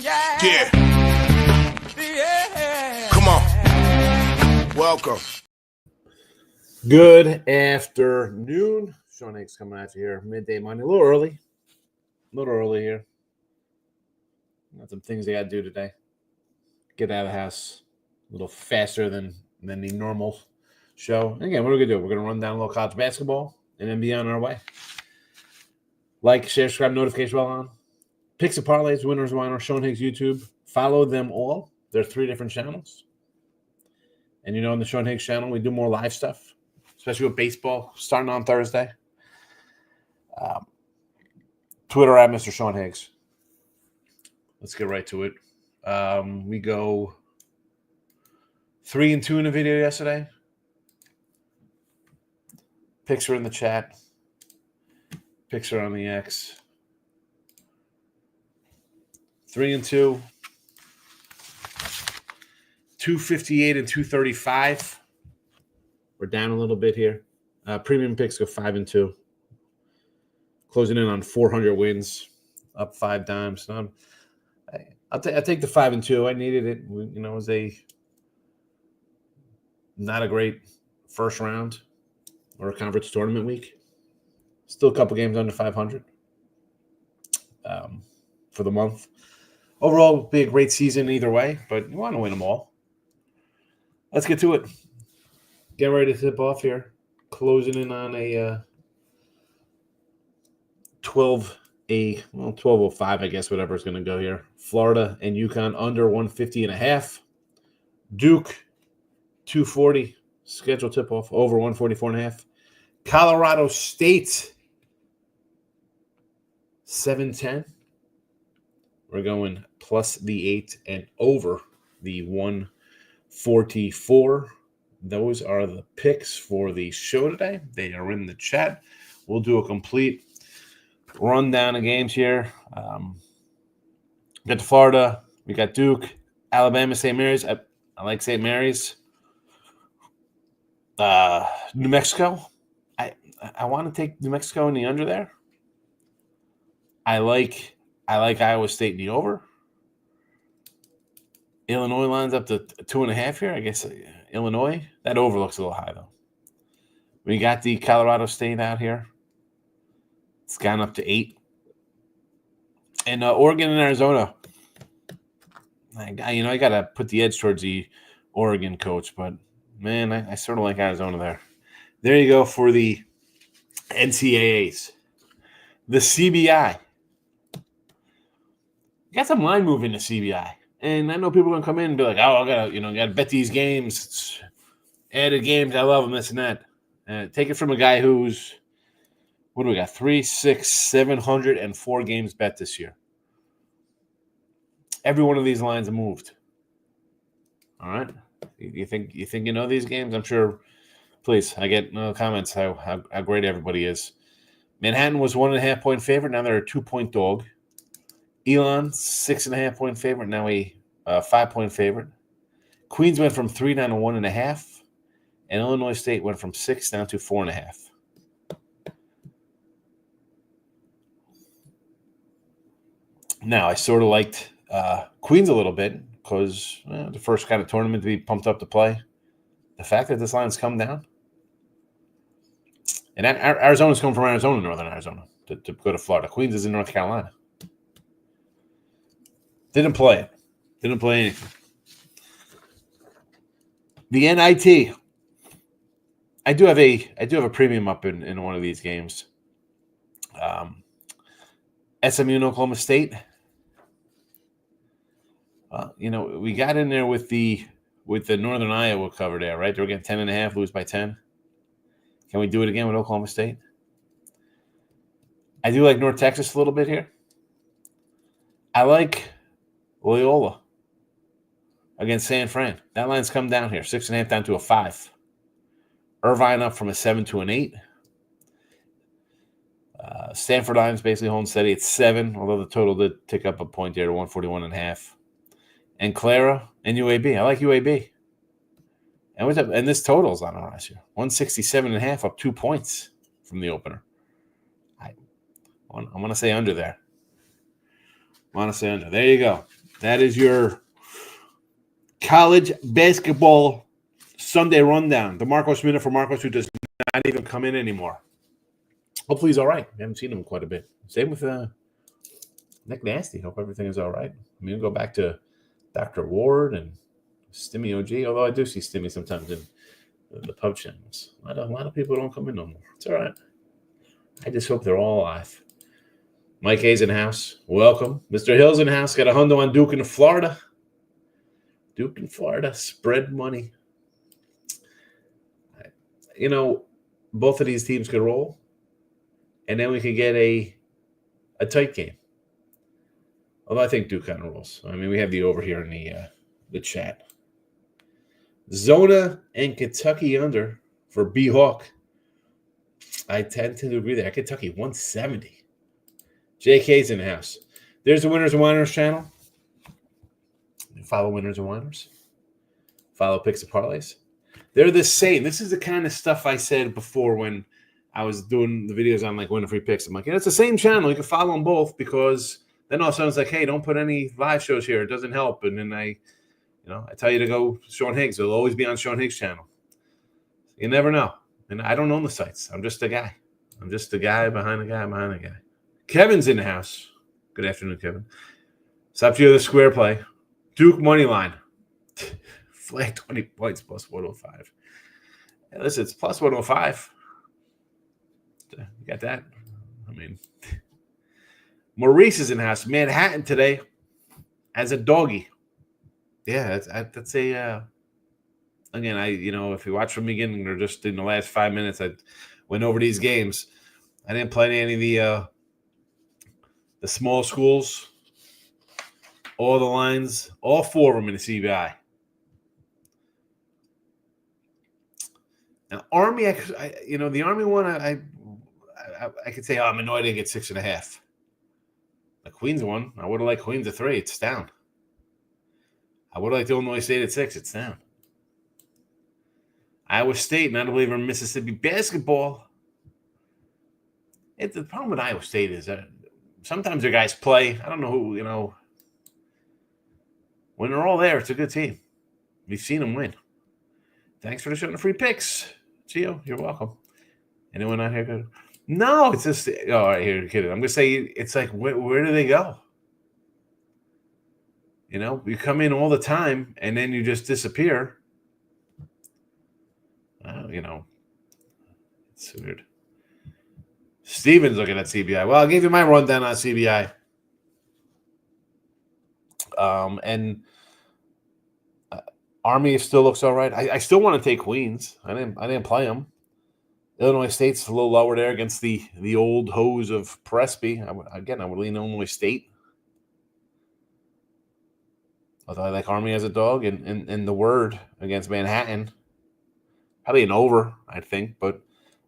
Yeah. Come on. Welcome. Good afternoon. Sean Hicks coming at you here. Midday Monday. A little early here. Got some things I got to do today. Get out of the house a little faster than the normal show. And again, what are we going to do? We're going to run down a little college basketball and then be on our way. Like, share, subscribe, notification bell on. Picks and parlays, winners, Whiners, Sean Hicks YouTube. Follow them all. There are 3 different channels. And on the Sean Hicks channel, we do more live stuff, especially with baseball starting on Thursday. Twitter at Mr. Sean Hicks. Let's get right to it. We go 3-2 in the video yesterday. Picks are in the chat. Picks are on the X. 3-2. 258 and 235. We're down a little bit here. Premium picks go 5-2. Closing in on 400 wins, up 5 dimes. So I'll take the 5-2. I needed it. It was not a great first round or a conference tournament week. Still a couple games under 500 for the month. Overall, be a great season either way, but you want to win them all. Let's get to it. Get ready to tip off here. Closing in on a 12:05, I guess, whatever is going to go here. Florida and UConn under 150.5. Duke 240. Scheduled tip off over 144.5. Colorado State 710. We're going plus the 8 and over the 144. Those are the picks for the show today. They are in the chat. We'll do a complete rundown of games here. We got Florida. We got Duke, Alabama, St. Mary's. I like St. Mary's. New Mexico. I want to take New Mexico in the under there. I like Iowa State in the over. Illinois lines up to 2.5 here. I guess Illinois. That over looks a little high, though. We got the Colorado State out here. It's gone up to 8. And Oregon and Arizona. I got to put the edge towards the Oregon coach. But, man, I sort of like Arizona there. There you go for the NCAAs. The CBI. Got some line moving in the CBI. And I know people are going to come in and be like, oh, I got to bet these games. It's added games. I love them, this and that. Take it from a guy who's, what do we got? 704 games bet this year. Every one of these lines are moved. All right? You think you know these games? I'm sure. Please, I get no comments how great everybody is. Manhattan was 1.5-point favorite. Now they're a 2-point dog. Elon, 6.5-point favorite. Now a 5-point favorite. Queens went from 3 down to 1.5. And Illinois State went from 6 down to 4.5. Now, I sort of liked Queens a little bit because the first kind of tournament to be pumped up to play. The fact that this line's come down. And Arizona's coming from Arizona, Northern Arizona, to go to Florida. Queens is in North Carolina. Didn't play it. Didn't play anything. The NIT. I do have a premium up in one of these games. SMU and Oklahoma State. We got in there with the Northern Iowa cover there, right? They were getting 10.5, lose by 10. Can we do it again with Oklahoma State? I do like North Texas a little bit here. I like Loyola against San Fran. That line's come down here, 6.5 down to a 5. Irvine up from a 7 to an 8. Stanford Lions basically holding steady at 7, although the total did tick up a point there to 141.5. And Clara and UAB. I like UAB. And this total is on the rise here. 167.5, up 2 points from the opener. I want to say under there. There you go. That is your college basketball Sunday rundown. The Marcos Minute for Marcos, who does not even come in anymore. Hopefully he's all right. We haven't seen him quite a bit. Same with Nick Nasty. Hope everything is all right. I mean, we'll go back to Dr. Ward and Stimmy OG, although I do see Stimmy sometimes in the pub channels. A lot of people don't come in no more. It's all right. I just hope they're all alive. Mike A's in the house. Welcome. Mr. Hill's in the house. Got a hundo on Duke in Florida. Duke in Florida. Spread money. You know, both of these teams could roll. And then we could get a tight game. Although I think Duke kind of rolls. I mean, we have the over here in the chat. Zona and Kentucky under for B-Hawk. I tend to agree there. Kentucky 170. JK's in the house. There's the Winners and Whiners channel. Follow Winners and Whiners. Follow Picks and Parlays. They're the same. This is the kind of stuff I said before when I was doing the videos on like winner free picks. I'm like, it's the same channel. You can follow them both because then all of a sudden it's like, hey, don't put any live shows here. It doesn't help. And then I tell you to go Sean Higgs. It'll always be on Sean Higgs' channel. You never know. And I don't own the sites. I'm just a guy. I'm just a guy behind a guy behind a guy. Kevin's in the house. Good afternoon, Kevin. Stop you the square play. Duke money line. Flag 20 points plus 105. Hey, listen, it's plus 105. You got that? I mean, Maurice is in the house. Manhattan today as a doggy. Yeah, that's a again, if you watch from the beginning or just in the last 5 minutes, I went over these games. I didn't play any of the small schools, all the lines, all four of them in the CBI. Now, Army, the Army one, I could say, I'm annoyed I didn't get 6.5. The Queens one, I would have liked Queens at 3. It's down. I would have liked Illinois State at 6. It's down. Iowa State, not a believer in Mississippi basketball. The problem with Iowa State is that sometimes their guys play. I don't know who, when they're all there, it's a good team. We've seen them win. Thanks for the free picks. Gio, you're welcome. Anyone out here good? No, it's just, all right, here, you're kidding. I'm going to say it's like, where do they go? You come in all the time, and then you just disappear. It's weird. Steven's looking at CBI. Well, I'll give you my rundown on CBI. And Army still looks all right. I still want to take Queens. I didn't play them. Illinois State's a little lower there against the old hose of Presby. I would lean Illinois State. Although I like Army as a dog and the word against Manhattan. Probably an over, I think. But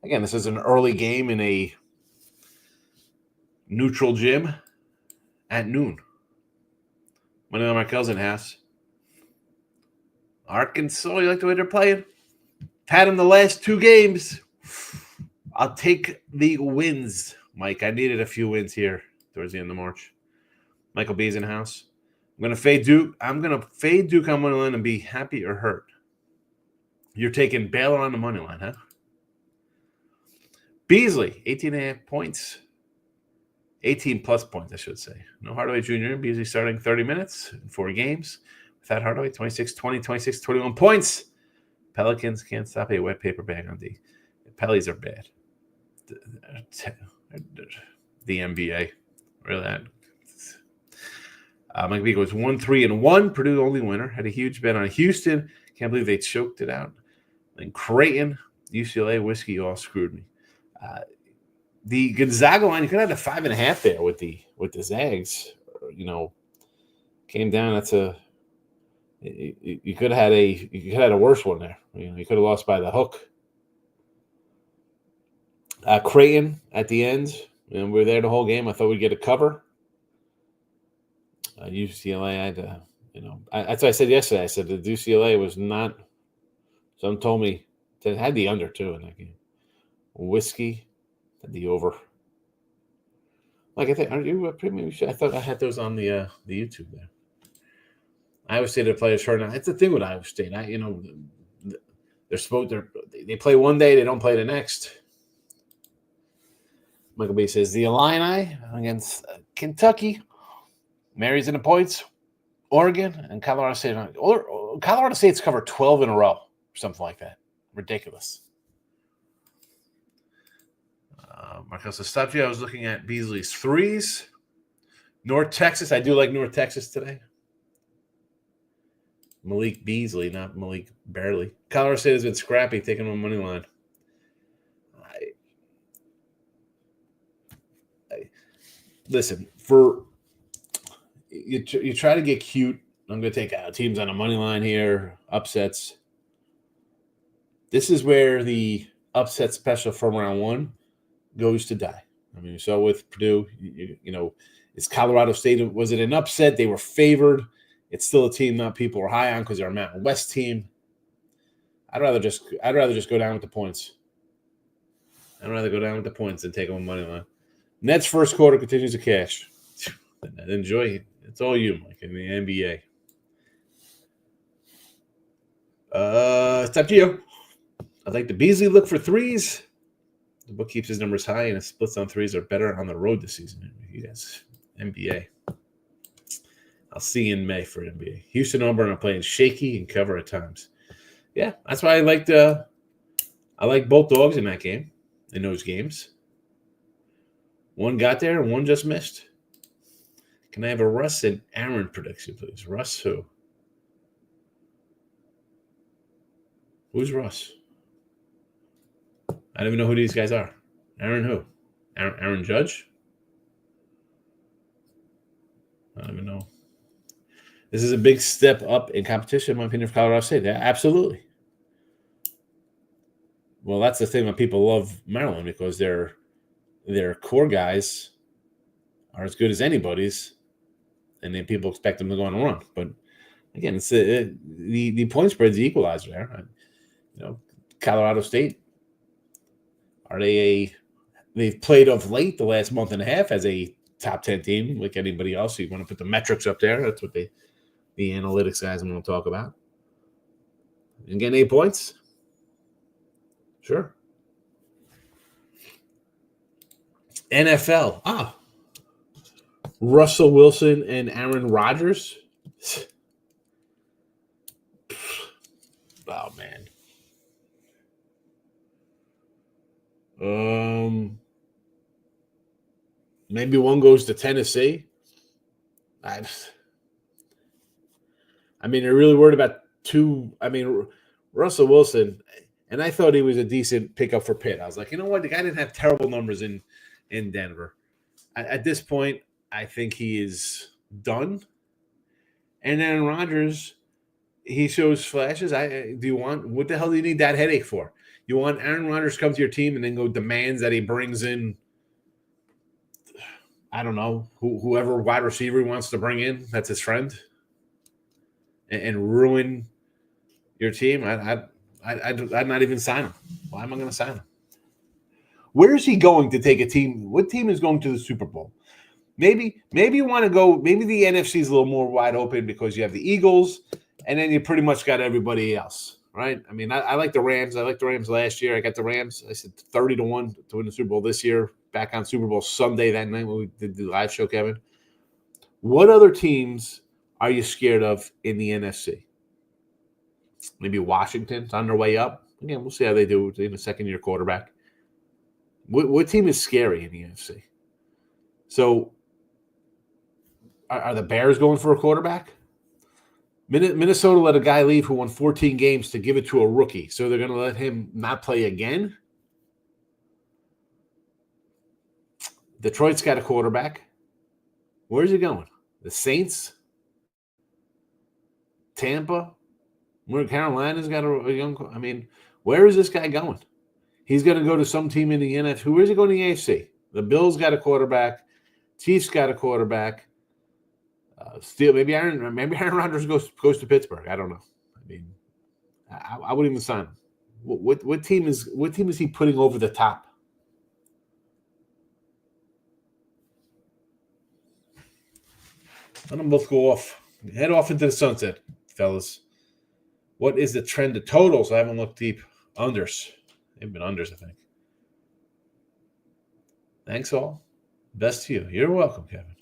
again, this is an early game in a neutral gym at noon. Money Markel's in house. Arkansas, you like the way they're playing? Had them the last 2 games. I'll take the wins, Mike. I needed a few wins here towards the end of March. Michael B's in the house. I'm going to fade Duke. I'm going to fade Duke on money line and be happy or hurt. You're taking Baylor on the money line, huh? Beasley, 18.5 points. 18 plus points, I should say. No Hardaway Jr. Beasley starting 30 minutes in 4 games. Without Hardaway, 26, 20, 26, 21 points. Pelicans can't stop a wet paper bag on D. The Pellies are bad. The NBA. Really. Mike B goes 1-3-1. Purdue only winner. Had a huge bet on Houston. Can't believe they choked it out. Then Creighton, UCLA, whiskey all screwed me. The Gonzaga line, you could have had a 5.5 there with the Zags. Came down. That's you could have had a worse one there. You could have lost by the hook. Creighton at the end, we were there the whole game. I thought we'd get a cover. UCLA, I had to, that's what I said yesterday. I said the UCLA was not. Someone told me they had the under too in that game. Whiskey, had the over. Like I think, aren't you premium? I thought I had those on the YouTube there. Iowa State are players hurt now. That's the thing with Iowa State. They play one day, they don't play the next. Michael B says the Illini against Kentucky, Mary's in the points, Oregon, and Colorado State. Colorado State's covered 12 in a row, or something like that. Ridiculous. Marcos says, stop you. I was looking at Beasley's threes. North Texas. I do like North Texas today. Malik Beasley, not Malik Barely. Colorado State has been scrappy, taking on money line. Listen, you try to get cute. I'm going to take teams on a money line here, upsets. This is where the upset special from round one goes to die. I mean, you saw with Purdue, it's Colorado State. Was it an upset? They were favored. It's still a team not people are high on because they're a Mountain West team. I'd rather just go down with the points. I'd rather go down with the points than take them on money line. Nets first quarter continues to cash. Enjoy it. It's all you, Mike, in the NBA. It's up to you. I'd like the Beasley look for threes. The book keeps his numbers high, and his splits on threes are better on the road this season. Yes, NBA. I'll see you in May for NBA. Houston Auburn are playing shaky and cover at times. Yeah, that's why I like both dogs in that game, in those games. One got there and one just missed. Can I have a Russ and Aaron prediction, please? Russ who? Who's Russ? I don't even know who these guys are. Aaron who? Aaron Judge? I don't even know. This is a big step up in competition, in my opinion, for Colorado State. Yeah, absolutely. Well, that's the thing when people love Maryland because their core guys are as good as anybody's, and then people expect them to go on a run. But again, it's the point spread's the equalizer there. Colorado State, they've played of late the last month and a half as a top 10 team like anybody else. You want to put the metrics up there. That's what the analytics guys want to talk about. And getting 8 points? Sure. NFL. Russell Wilson and Aaron Rodgers. Oh, man. Maybe one goes to Tennessee. I mean, they're really worried about two. I mean, Russell Wilson, and I thought he was a decent pickup for Pitt. I was like, you know what? The guy didn't have terrible numbers in Denver. At this point, I think he is done. And then Rodgers, he shows flashes. What the hell do you need that headache for? You want Aaron Rodgers to come to your team and then go demands that he brings in, I don't know, whoever wide receiver he wants to bring in, that's his friend, and ruin your team? I'd not even sign him. Why am I going to sign him? Where is he going to take a team? What team is going to the Super Bowl? Maybe you want to go. Maybe the NFC is a little more wide open because you have the Eagles, and then you pretty much got everybody else, right? I mean, I like the Rams. I liked the Rams last year. I got the Rams. I said 30-1 to win the Super Bowl this year. Back on Super Bowl Sunday that night when we did the live show, Kevin. What other teams are you scared of in the NFC? Maybe Washington's on their way up. Again, we'll see how they do in a second-year quarterback. What team is scary in the NFC? So, are the Bears going for a quarterback? Minnesota let a guy leave who won 14 games to give it to a rookie. So they're going to let him not play again? Detroit's got a quarterback. Where's he going? The Saints? Tampa? Where Carolina's got a young – I mean, where is this guy going? He's going to go to some team in the NFC. Who is he going to the AFC? The Bills got a quarterback. Chiefs got a quarterback. Maybe Aaron Rodgers goes to Pittsburgh. I don't know. I mean, I wouldn't even sign him. What team is he putting over the top? Let them both go off. Head off into the sunset, fellas. What is the trend of totals? I haven't looked deep. Unders. They've been unders, I think. Thanks all. Best to you. You're welcome, Kevin.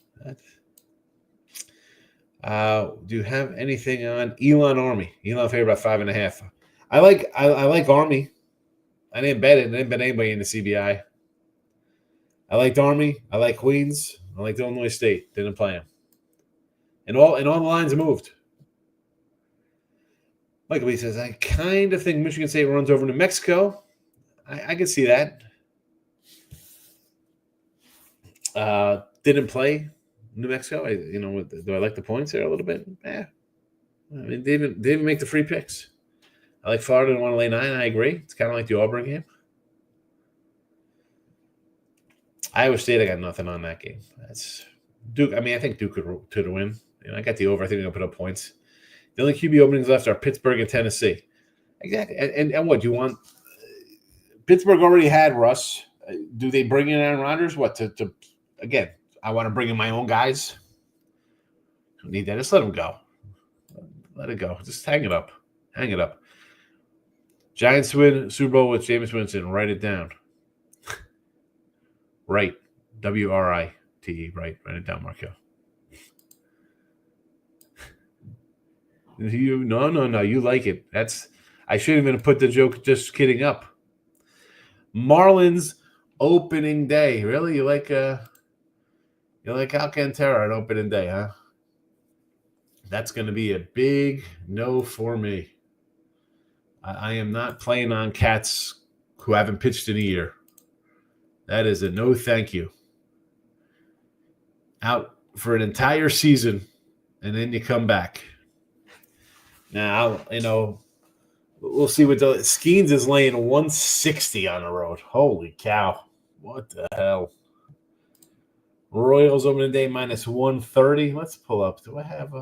Do you have anything on Elon Army? Elon favorite about 5.5. I like Army. I didn't bet it. I didn't bet anybody in the CBI. I liked Army. I like Queens. I liked Illinois State. Didn't play them. And all the lines moved. Michael B says, I kind of think Michigan State runs over New Mexico. I can see that. Didn't play New Mexico. Do I like the points there a little bit? Yeah. I mean, they didn't make the free picks. I like Florida and want to lay 9. I agree. It's kind of like the Auburn game. Iowa State, I got nothing on that game. That's Duke. I mean, I think Duke could win. I got the over. I think they're going to put up points. The only QB openings left are Pittsburgh and Tennessee. Exactly. And what, do you want – Pittsburgh already had Russ. Do they bring in Aaron Rodgers? What, to again, I want to bring in my own guys. Don't need that. Just let them go. Let it go. Just hang it up. Hang it up. Giants win Super Bowl with Jameis Winston. Write it down. Right. W-R-I-T-E. Right. Write it down, Marco. No. You like it. I shouldn't even have put the joke just kidding up. Marlins opening day. Really? You like Alcantara on opening day, huh? That's going to be a big no for me. I am not playing on cats who haven't pitched in a year. That is a no thank you. Out for an entire season, and then you come back. Now, we'll see what the Skeens is laying 160 on the road. Holy cow. What the hell? Royals opening day minus 130. Let's pull up. Do I have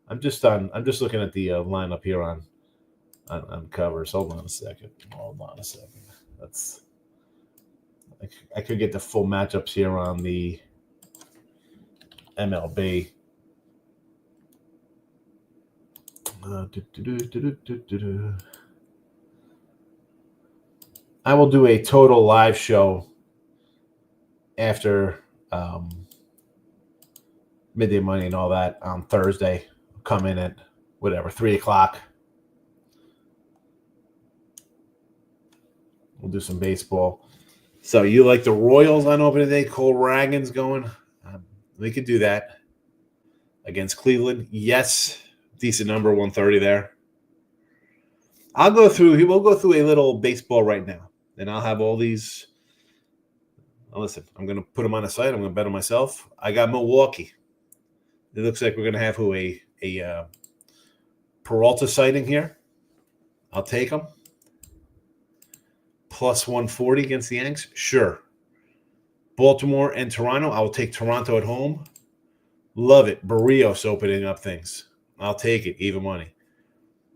I'm just looking at the lineup here on covers. Hold on a second. I could get the full matchups here on the MLB. I will do a total live show after midday money and all that on Thursday. I'll come in at 3 o'clock. We'll do some baseball. So you like the Royals on opening day? Cole Ragan's going. We could do that against Cleveland. Yes, decent number, 130 there. We'll go through a little baseball right now, and I'll have all these. Listen, I'm going to put them on the site. I'm going to bet on myself. I got Milwaukee. It looks like we're going to have a Peralta sighting here. I'll take them. Plus 140 against the Yanks? Sure. Baltimore and Toronto. I will take Toronto at home. Love it. Barrios opening up things. I'll take it. Even money.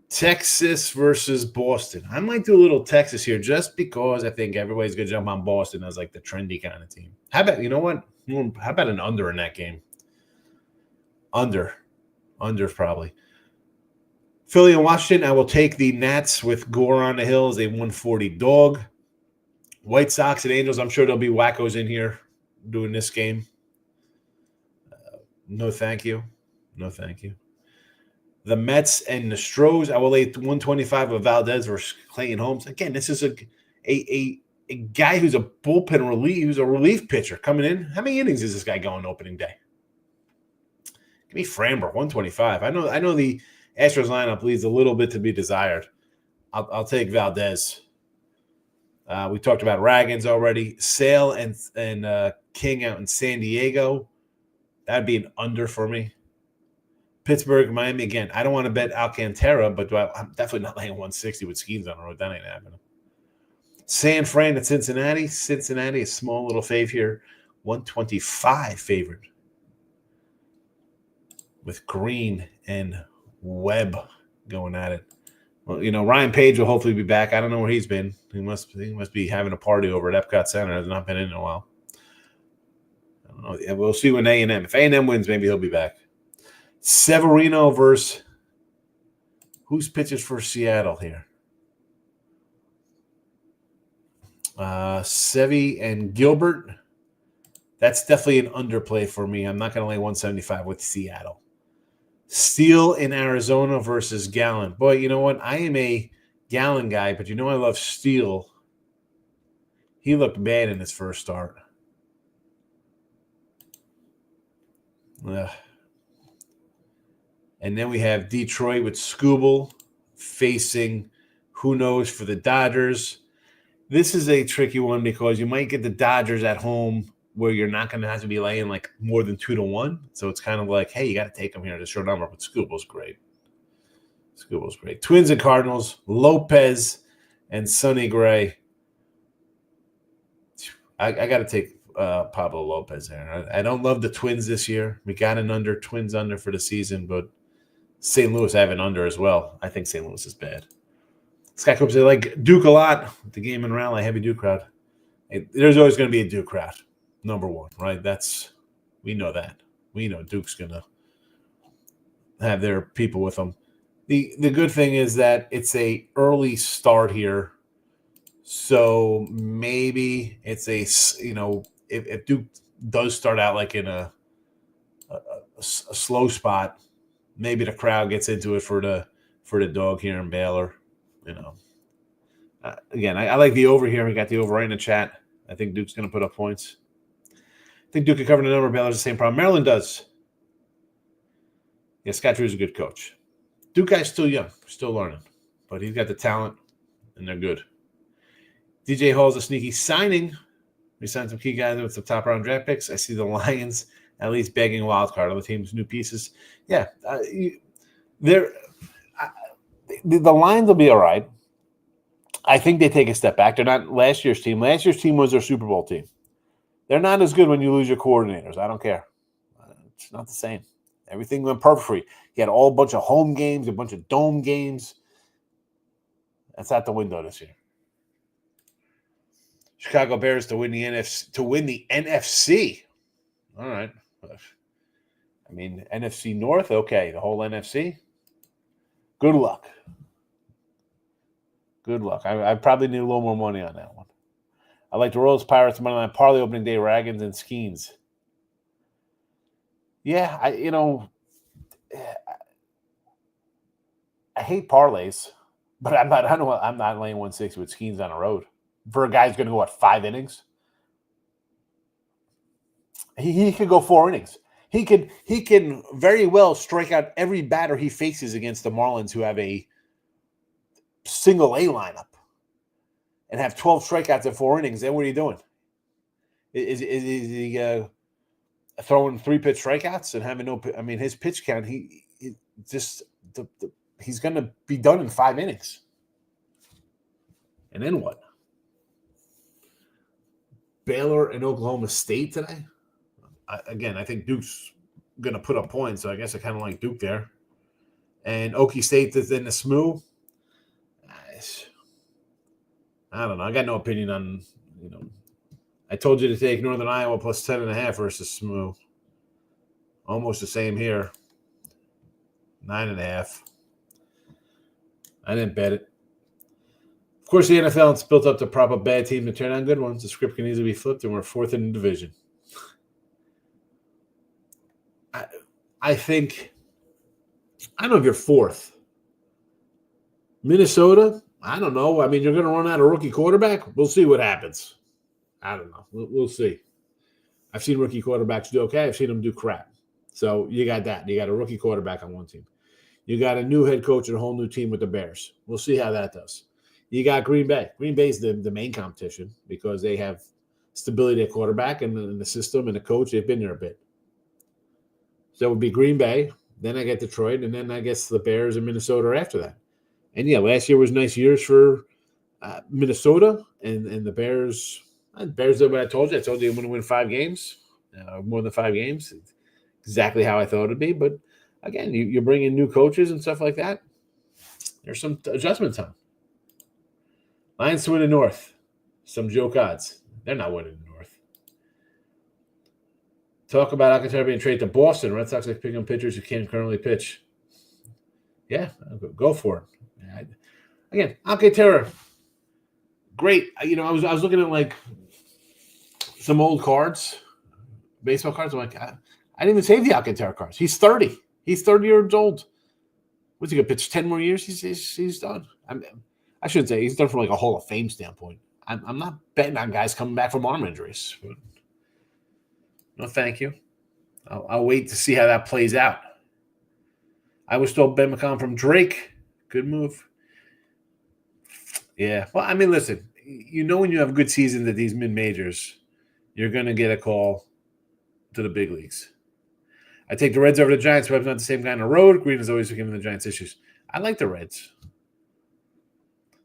Texas versus Boston. I might do a little Texas here just because I think everybody's going to jump on Boston as like the trendy kind of team. How about, you know what? How about an under in that game? Under probably. Philly and Washington, I will take the Nats with Gore on the hill as a 140 dog. White Sox and Angels, I'm sure there'll be wackos in here doing this game. No, thank you. No, thank you. The Mets and the Stros, I will lay 125 of Valdez versus Clayton Holmes. Again, this is a guy who's a bullpen relief, who's a relief pitcher coming in. How many innings is this guy going opening day? Give me Framber, 125. I know the Astros lineup leaves a little bit to be desired. I'll take Valdez. We talked about Ragans already. Sale and King out in San Diego. That'd be an under for me. Pittsburgh, Miami, again, I don't want to bet Alcantara, but I'm definitely not laying 160 with Skeens on the road. That ain't happening. San Fran at Cincinnati. Cincinnati, a small little fave here. 125 favored. With Green and Webb going at it. Well, Ryan Page will hopefully be back. I don't know where he's been. He must be having a party over at Epcot Center. Has not been in a while. I don't know. We'll see when A&M. If A&M wins, maybe he'll be back. Severino versus who's pitches for Seattle here? Sevy and Gilbert. That's definitely an underplay for me. I'm not going to lay 175 with Seattle. Steele in Arizona versus Gallen. Boy, you know what? I am a Gallen guy, but you know I love Steele. He looked bad in his first start. Ugh. And then we have Detroit with Skubal facing who knows for the Dodgers. This is a tricky one because you might get the Dodgers at home where you're not going to have to be laying like more than 2-1. So it's kind of like, hey, you got to take them here at a short number. But Skubal's great. Skubal's great. Twins and Cardinals, Lopez and Sonny Gray. I got to take Pablo Lopez there. I don't love the Twins this year. We got an under, Twins under for the season, but St. Louis have an under as well. I think St. Louis is bad. Scott Cooper said, like Duke a lot. The game in Raleigh, heavy Duke crowd. There's always going to be a Duke crowd, number one, right? We know that. We know Duke's going to have their people with them. The good thing is that it's a early start here. So maybe it's if Duke does start out like in a slow spot, maybe the crowd gets into it for the dog here in Baylor. Again, I like the over here. We got the over right in the chat. I think Duke's going to put up points. I think Duke can cover the number. Baylor's the same problem. Maryland does. Yeah, Scott Drew's a good coach. Duke guy's still young, still learning, but he's got the talent, and they're good. DJ Hall's a sneaky signing. We signed some key guys with some top-round draft picks. I see the Lions at least begging a wild card. Other teams, new pieces. Yeah, the Lions will be all right. I think they take a step back. They're not last year's team. Last year's team was their Super Bowl team. They're not as good when you lose your coordinators. I don't care. It's not the same. Everything went perfect for you. You had a bunch of home games, a bunch of dome games. That's out the window this year. Chicago Bears to win the NFC. All right. I mean, NFC North, okay. The whole NFC. Good luck. Good luck. I probably need a little more money on that one. I like the Royals, Pirates, money line parlay opening day, Ragans and Skeens. Yeah, I hate parlays, but I'm not laying 160 with Skeens on the road. For a guy who's going to go, 5 innings? He could go 4 innings. He can very well strike out every batter he faces against the Marlins, who have a single A lineup, and have 12 strikeouts in 4 innings. Then what are you doing? Is he throwing 3-pitch strikeouts and having no? I mean, his pitch count. He's going to be done in 5 innings. And then what? Baylor and Oklahoma State today. I think Duke's going to put up points, so I guess I kind of like Duke there. And Okie State is in the SMU. I don't know. I got no opinion on, I told you to take Northern Iowa plus 10.5 versus SMU. Almost the same here. 9.5. I didn't bet it. Of course, the NFL has built up to prop up bad teams to turn on good ones. The script can easily be flipped, and we're 4th in the division. I think, I don't know if you're 4th. Minnesota, I don't know. I mean, you're going to run out of rookie quarterback. We'll see what happens. I don't know. We'll see. I've seen rookie quarterbacks do okay. I've seen them do crap. So you got that. You got a rookie quarterback on one team. You got a new head coach and a whole new team with the Bears. We'll see how that does. You got Green Bay. Green Bay is the main competition because they have stability at quarterback and the system and the coach. They've been there a bit. So it would be Green Bay. Then I get Detroit, and then I guess the Bears and Minnesota are after that. And, yeah, last year was nice years for Minnesota and the Bears. The Bears did what I told you. I told you I'm going to win 5 games, more than 5 games. Exactly how I thought it'd be. But, again, you bring in new coaches and stuff like that. There's some adjustment time. Lions to win the North. Some joke odds. They're not winning the North. Talk about Alcantara being traded to Boston. Red Sox like picking up pitchers who can't currently pitch. Yeah, go for it. Again, Alcantara, great. I was looking at like some old cards, baseball cards. I'm like, I didn't even save the Alcantara cards. He's 30. He's 30 years old. What's he gonna pitch 10 more years? He's done. I shouldn't say he's done from like a Hall of Fame standpoint. I'm not betting on guys coming back from arm injuries. But no, thank you. I'll wait to see how that plays out. I was told Ben McCollum from Drake. Good move. Yeah. Well, I mean, listen, when you have a good season at these mid-majors, you're going to get a call to the big leagues. I take the Reds over the Giants, but I'm not the same guy on the road. Green is always giving the Giants issues. I like the Reds.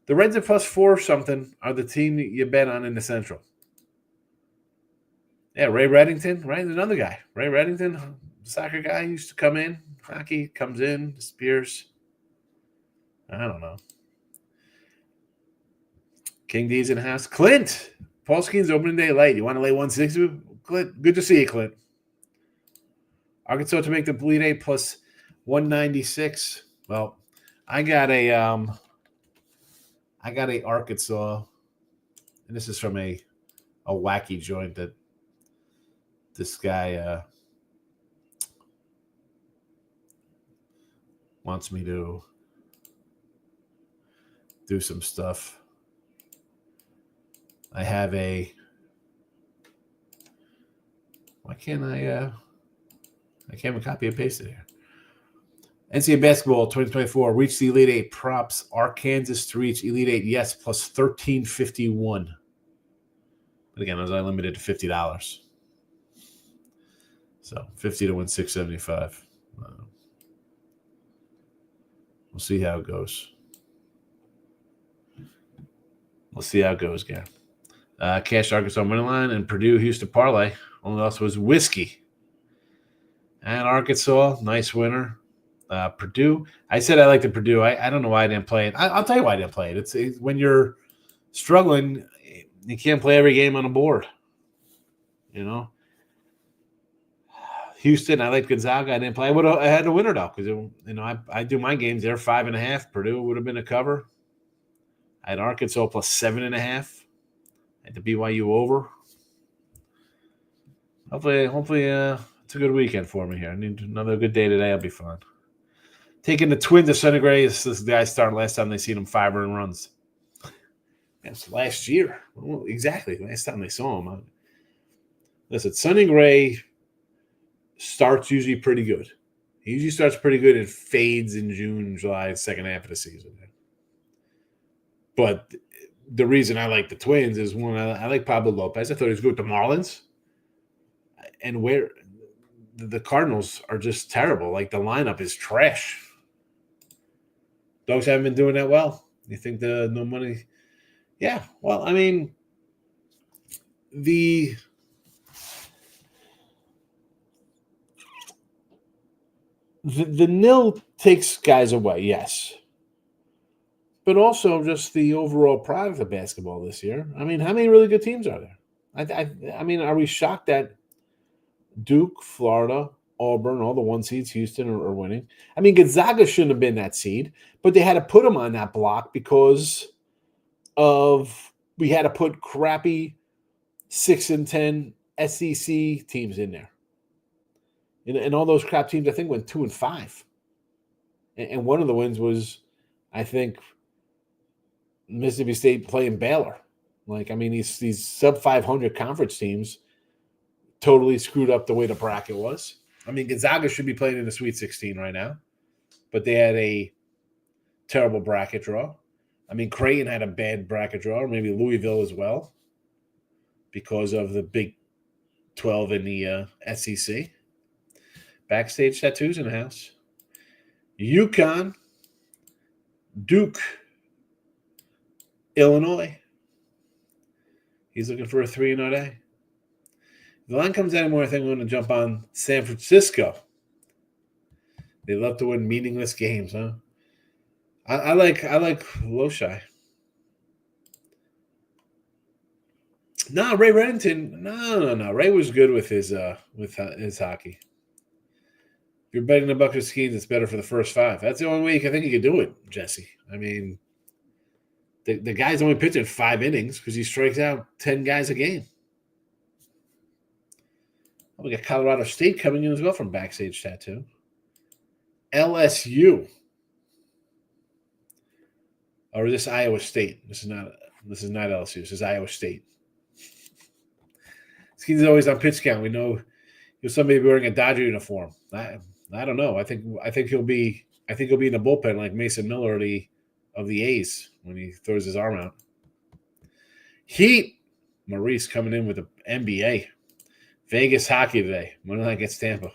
The Reds at +4 something are the team that you bet on in the Central. Yeah, Ray Reddington, right? Another guy. Ray Reddington, soccer guy, used to come in. Hockey, comes in, disappears. I don't know. King D's in the house. Clint, Paul Skeen's opening day late. You want to lay 160? Clint, good to see you, Clint. Arkansas to make the bleed eight +196. Well, I got a Arkansas, and this is from a wacky joint that this guy wants me to do some stuff. I have why can't I can't even copy and paste it here. NCAA basketball 2024 reached the Elite Eight props. Arkansas to reach Elite Eight, yes, +1351. But again, I was only limited to $50. So 50 to win 675. We'll see how it goes. We'll see how it goes, Gary. Cash Arkansas money line and Purdue Houston parlay. Only loss was whiskey. And Arkansas, nice winner. Purdue. I said I liked the Purdue. I don't know why I didn't play it. I'll tell you why I didn't play it. It's when you're struggling, you can't play every game on a board. Houston, I like Gonzaga. I didn't play. I had a winner though, because I do my games. They're 5.5. Purdue would have been a cover. I had Arkansas +7.5. I had the BYU over. Hopefully, it's a good weekend for me here. I need another good day today. I'll be fine. Taking the Twins to Sonny Gray. This guy started last time they seen him 5 earned runs. That's last year. Well, exactly. Last time they saw him. Listen, Sonny Gray starts usually pretty good. He usually starts pretty good and fades in June, July, second half of the season. But the reason I like the Twins is, one, I like Pablo Lopez. I thought he was good with the Marlins. And where the Cardinals are just terrible. Like, the lineup is trash. Dogs haven't been doing that well. You think the no money? Yeah. Well, I mean, the nil takes guys away, yes. But also just the overall product of basketball this year. I mean, how many really good teams are there? I mean, are we shocked that Duke, Florida, Auburn, all the 1 seeds, Houston are winning? I mean, Gonzaga shouldn't have been that seed, but they had to put them on that block because we had to put crappy 6 and 10 SEC teams in there. And all those crap teams, I think, went 2 and 5. And one of the wins was, I think, Mississippi State playing Baylor. Like, I mean, these sub-500 conference teams totally screwed up the way the bracket was. I mean, Gonzaga should be playing in the Sweet 16 right now, but they had a terrible bracket draw. I mean, Creighton had a bad bracket draw, or maybe Louisville as well, because of the Big 12 in the SEC. Backstage tattoos in the house. UConn, Duke, Illinois. He's looking for a 3-0 day. If the line comes anymore, I think I'm going to jump on San Francisco. They love to win meaningless games, huh? I like Loshai. No, Ray Reddington. No. Ray was good with his hockey. If you're betting the Buckets skis, it's better for the first 5. That's the only way I think you could do it, Jesse. I mean, the guy's only pitching 5 innings because he strikes out 10 guys a game. Oh, we got Colorado State coming in as well from Backstage Tattoo. LSU. Or is this Iowa State? This is not LSU. This is Iowa State. He's always on pitch count. We know somebody wearing a Dodger uniform. I don't know. I think he'll be in the bullpen like Mason Miller of the A's when he throws his arm out. Heat. Maurice coming in with the NBA. Vegas hockey today. Monday night gets Tampa.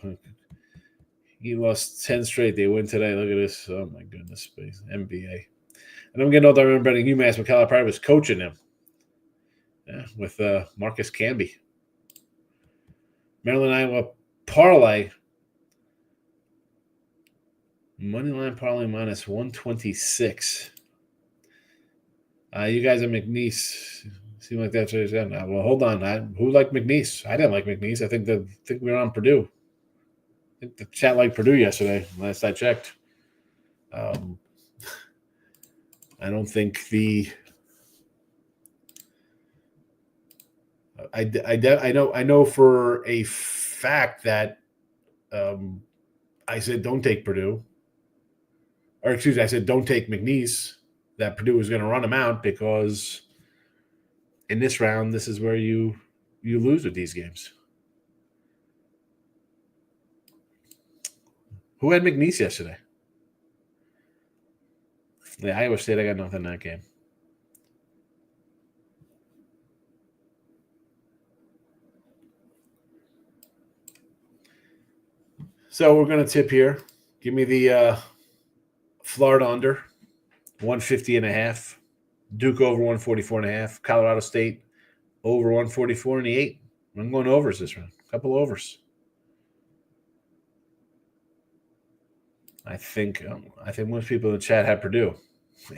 He lost 10 straight. They win today. Look at this. Oh, my goodness. NBA. And I'm getting old. I remember betting UMass when Calipari was coaching him. Yeah, with Marcus Camby. Maryland, Iowa parlay. Moneyline parlay minus 126. You guys are McNeese. Seem like that's what you said. Well, hold on. Who liked McNeese? I didn't like McNeese. I think we were on Purdue. I think the chat liked Purdue yesterday, last I checked. I don't think I know for a fact that I said don't take Purdue. Or excuse me, I said don't take McNeese, that Purdue was going to run him out because in this round, this is where you lose with these games. Who had McNeese yesterday? The Iowa State, I got nothing in that game. So we're going to tip here. Give me the Florida under 150.5. Duke over 144.5. Colorado State over 144 and the 8. I'm going overs this round. A couple overs. I think most people in the chat had Purdue.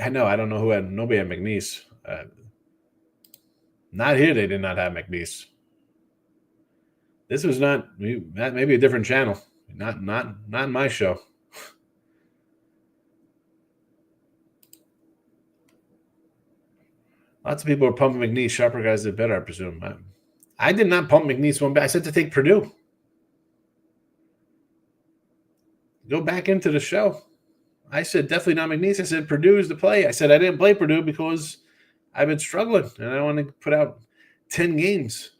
I know. I don't know who had. Nobody had McNeese. Not here. They did not have McNeese. This was not. Maybe a different channel. Not in my show. Lots of people are pumping McNeese. Sharper guys did better, I presume. I did not pump McNeese one bit. I said to take Purdue. Go back into the show. I said definitely not McNeese. I said Purdue is the play. I said I didn't play Purdue because I've been struggling and I want to put out 10 games.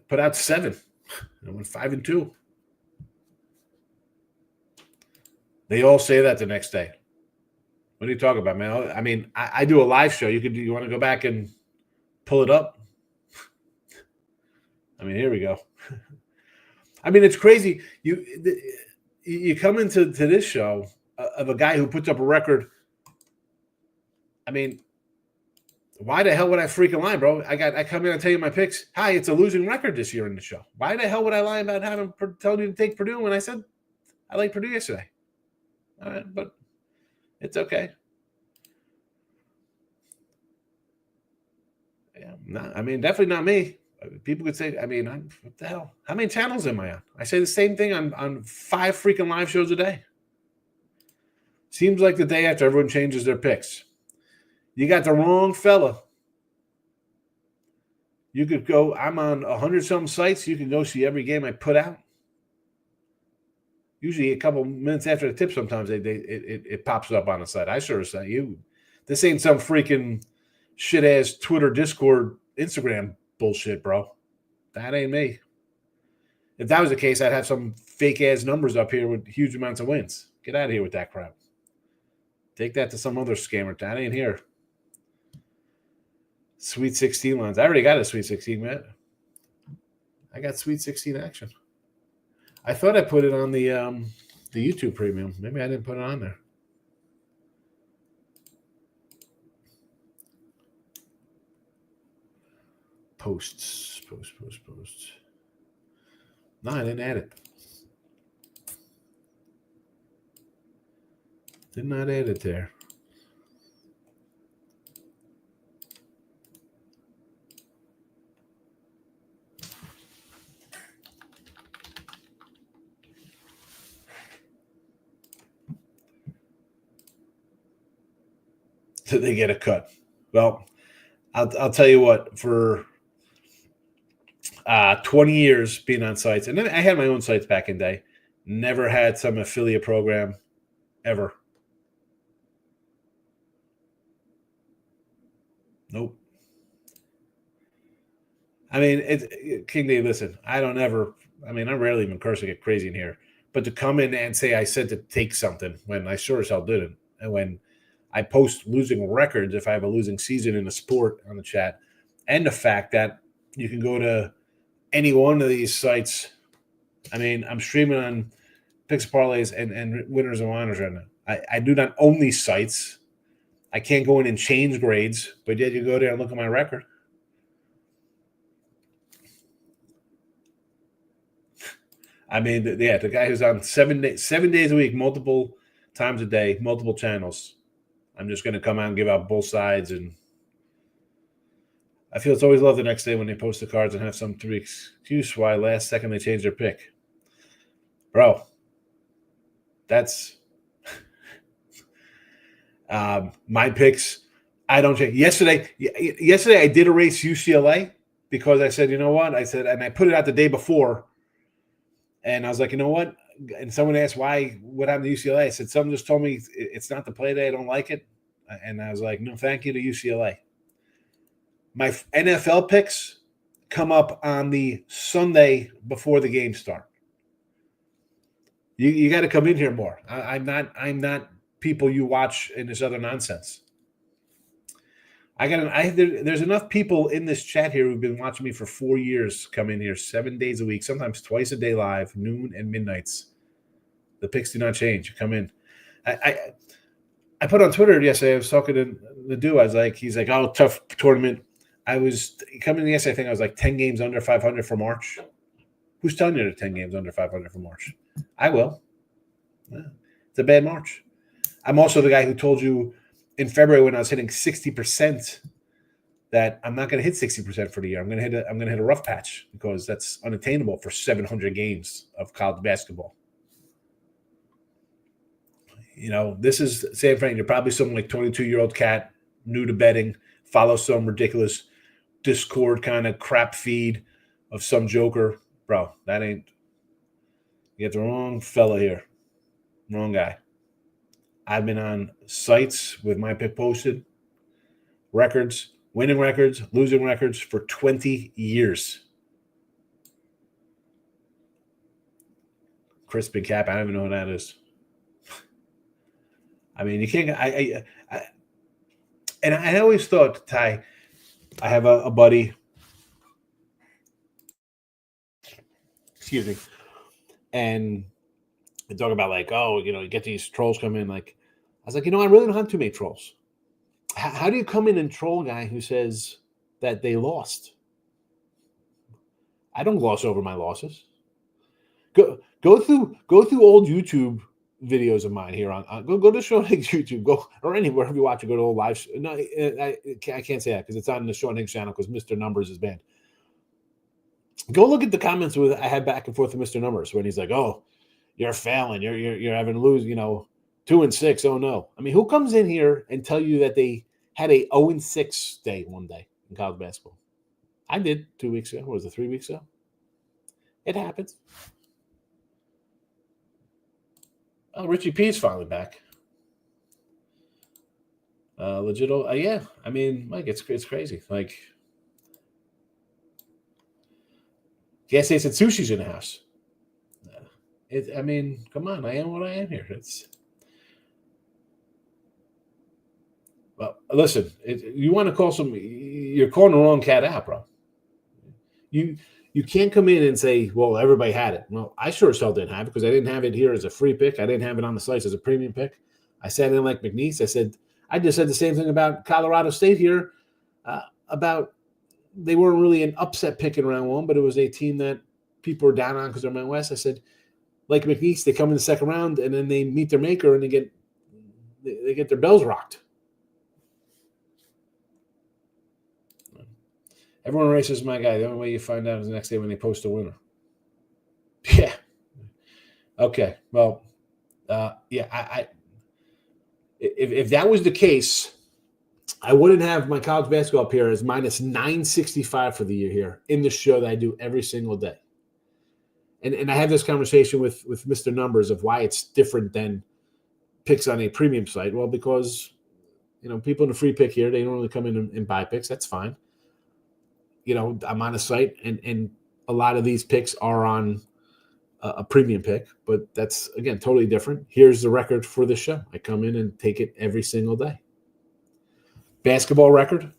Put out 7. I went 5-2. They all say that the next day. What are you talking about, man? I mean, I do a live show. You want to go back and pull it up? I mean, here we go. I mean, it's crazy. You come into this show of a guy who puts up a record. I mean, why the hell would I freaking lie, bro? I come in and tell you my picks. Hi, it's a losing record this year in the show. Why the hell would I lie about telling you to take Purdue when I said I liked Purdue yesterday? All right, but it's okay. Yeah, definitely not me. People could say, what the hell? How many channels am I on? I say the same thing on 5 freaking live shows a day. Seems like the day after everyone changes their picks. You got the wrong fella. You could go, I'm on 100-some sites. You can go see every game I put out. Usually a couple minutes after the tip, sometimes it pops up on the site. I sure say you. This ain't some freaking shit-ass Twitter, Discord, Instagram bullshit, bro. That ain't me. If that was the case, I'd have some fake-ass numbers up here with huge amounts of wins. Get out of here with that crap. Take that to some other scammer. That ain't here. Sweet 16 lines. I already got a Sweet 16, man. I got Sweet 16 action. I thought I put it on the YouTube premium. Maybe I didn't put it on there. Posts. Post. No, I didn't add it. Did not add it there. do they get a cut? Well, I'll tell you what, for 20 years being on sites, and then I had my own sites back in the day, never had some affiliate program ever. Nope. I mean, King Dave, listen, I rarely even curse or get crazy in here. But to come in and say I said to take something when I sure as hell didn't, and when I post losing records if I have a losing season in a sport on the chat, and the fact that you can go to any one of these sites. I mean, I'm streaming on Picks Parlays and Winners and Whiners right now. I do not own these sites. I can't go in and change grades, but yet you go there and look at my record. I mean, the guy who's on 7 days a week, multiple times a day, multiple channels. I'm just going to come out and give out both sides. And I feel it's always love the next day when they post the cards and have some to excuse why last second they change their pick. Bro, that's my picks. I don't change. Yesterday I did erase UCLA because I said, you know what? I said, and I put it out the day before. And I was like, you know what? And someone asked what happened to UCLA. I said, someone just told me it's not the play day. I don't like it. And I was like, no, thank you to UCLA. My NFL picks come up on the Sunday before the game start. You got to come in here more. I'm not people you watch in this other nonsense. There's enough people in this chat here who've been watching me for 4 years come in here 7 days a week, sometimes twice a day live, noon and midnights. The picks do not change. You come in. I put on Twitter yesterday, I was talking to the dude. He's like, oh, tough tournament. I was coming yesterday, I think I was like 10 games under 500 for March. Who's telling you to 10 games under 500 for March? I will. Yeah, it's a bad March. I'm also the guy who told you in February when I was hitting 60% that I'm not going to hit 60% for the year. I'm going to hit a rough patch because that's unattainable for 700 games of college basketball. You know, this is San Fran. You're probably some like 22-year-old cat, new to betting, follow some ridiculous Discord kind of crap feed of some joker. Bro, that ain't – you get the wrong fella here. Wrong guy. I've been on sites with my pick posted, records, winning records, losing records for 20 years. Crispin Cap, I don't even know who that is. I mean, you can't. And I always thought, Ty, I have a buddy. Excuse me. And they talk about like, oh, you know, you get these trolls come in. Like, I was like, you know, I really don't have too many trolls. How do you come in and troll a guy who says that they lost? I don't gloss over my losses. Go through old YouTube videos of mine here on go to Sean Higgs YouTube, go or anywhere you watch it, go to old live. No, I can't say that because it's on the Sean Higgs channel because Mr. Numbers is banned. Go look at the comments with I had back and forth with Mr. Numbers when he's like, "Oh, you're failing, you're having to lose, 2-6. Oh no!" I mean, who comes in here and tell you that they had a 0-6 day one day in college basketball? I did 2 weeks ago. What was it 3 weeks ago? It happens. Oh, Richie P's finally back. Legit. Yeah. I mean, Mike, it's crazy. Like, can't say it's sushi's in the house. I mean, come on. I am what I am here. Well, listen. You want to call you're calling the wrong cat out, bro. You can't come in and say, well, everybody had it. Well, I sure as hell didn't have it because I didn't have it here as a free pick. I didn't have it on the sites as a premium pick. I sat in like McNeese. I just said the same thing about Colorado State here, about they weren't really an upset pick in round one, but it was a team that people were down on because they're Mountain West. I said, like McNeese, they come in the second round and then they meet their maker and they get their bells rocked. Everyone races my guy. The only way you find out is the next day when they post a winner. Yeah. Okay. Well, yeah. If that was the case, I wouldn't have my college basketball up here as minus 965 for the year here in the show that I do every single day. And I have this conversation with Mr. Numbers of why it's different than picks on a premium site. Well, because people in the free pick here, they don't really come in and buy picks. That's fine. I'm on a site, and a lot of these picks are on a premium pick, but that's, again, totally different. Here's the record for the show. I come in and take it every single day. Basketball record,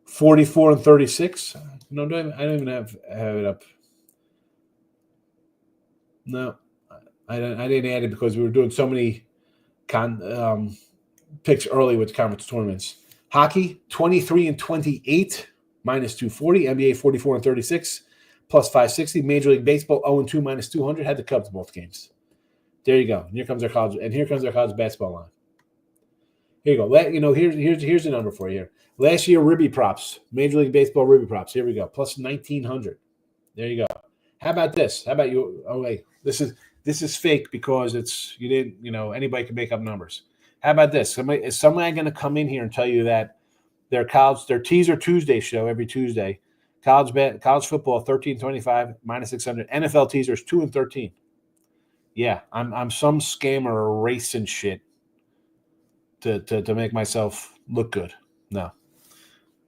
44-36. No, I don't even have it up. No, I didn't add it because we were doing so many picks early with conference tournaments. Hockey, 23-28, minus 240. NBA, 44-36, plus 560. Major League Baseball, 0-2, minus 200. Had the Cubs both games. There you go. And here comes our college basketball line. Here you go. Here's the number for you here. Last year, Ribby props, Major League Baseball Ribby props. Here we go, plus 1,900. There you go. How about this? How about you? Oh wait, this is fake because you didn't. Anybody can make up numbers. How about this? Is somebody going to come in here and tell you that their teaser Tuesday show every Tuesday, college football 13-25 minus 600, NFL teasers 2-13. Yeah, I'm some scammer racing shit to make myself look good. No.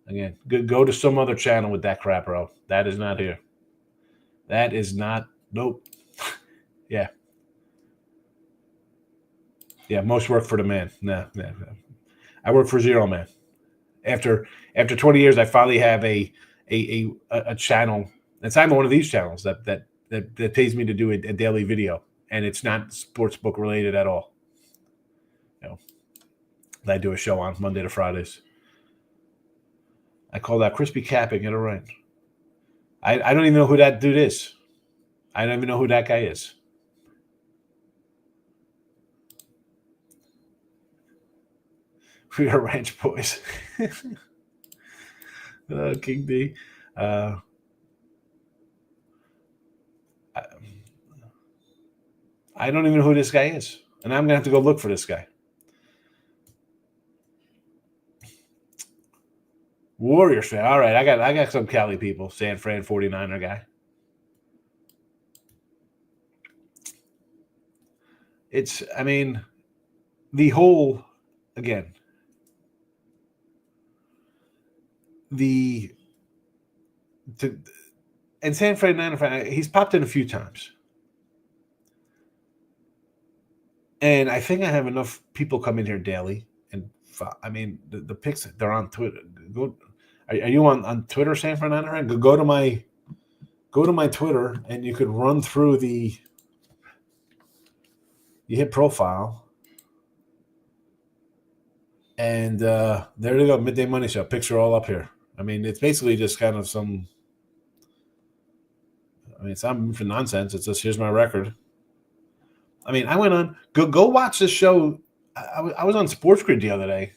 Again, go to some other channel with that crap, bro. That is not here. That is not. Nope. Yeah. Yeah, most work for the man. No. I work for zero, man. After 20 years, I finally have a channel. It's I'm one of these channels that pays me to do a daily video, and it's not sportsbook related at all. I do a show on Monday to Fridays. I call that crispy capping. Get it right. I don't even know who that dude is. I don't even know who that guy is. We are ranch boys. King D. I don't even know who this guy is. And I'm going to have to go look for this guy. Warriors fan. All right, I got some Cali people. San Fran 49er guy. The whole, again, and San Fran 49er fan, he's popped in a few times. And I think I have enough people come in here daily. And the picks, they're on Twitter. Are you on Twitter, San Fran 49er? Go to my Twitter, and you could run through you hit profile. And there you go, Midday Money Show. Picks are all up here. It's basically just kind of some. It's not for nonsense. It's just here's my record. I went on. Go watch this show. I was on Sports Grid the other day.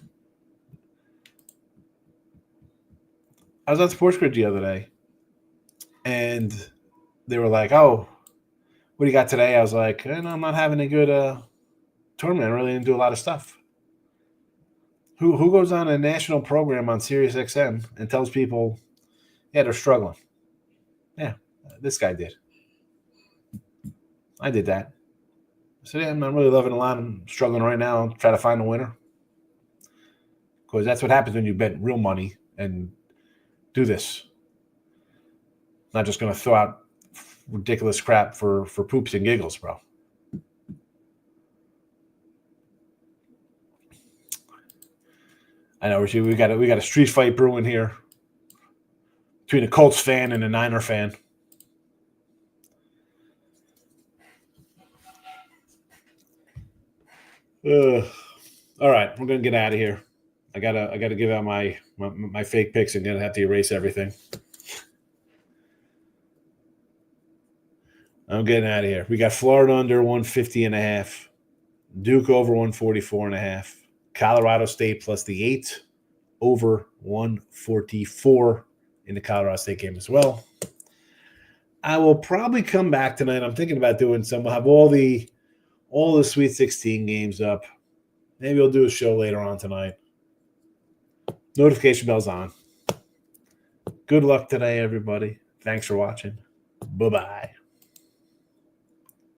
And they were like, "Oh, what do you got today?" I was like, "I'm not having a good tournament. I really didn't do a lot of stuff." Who goes on a national program on Sirius XM and tells people, yeah, they're struggling? Yeah, this guy did. I did that. So yeah, I'm not really loving a lot. I'm struggling right now. I'll try to find a winner. Because that's what happens when you bet real money and do this. Not just going to throw out ridiculous crap for poops and giggles, bro. I know we got a street fight brewing here between a Colts fan and a Niner fan. All right, we're gonna get out of here. I gotta give out my fake picks and gonna have to erase everything. I'm getting out of here. We got Florida under 150.5, Duke over 144.5, Colorado State plus the 8 over 144 in the Colorado State game as well. I will probably come back tonight. I'm thinking about doing some. We'll have all the Sweet 16 games up. Maybe I'll do a show later on tonight. Notification bell's on. Good luck today, everybody. Thanks for watching. Bye-bye.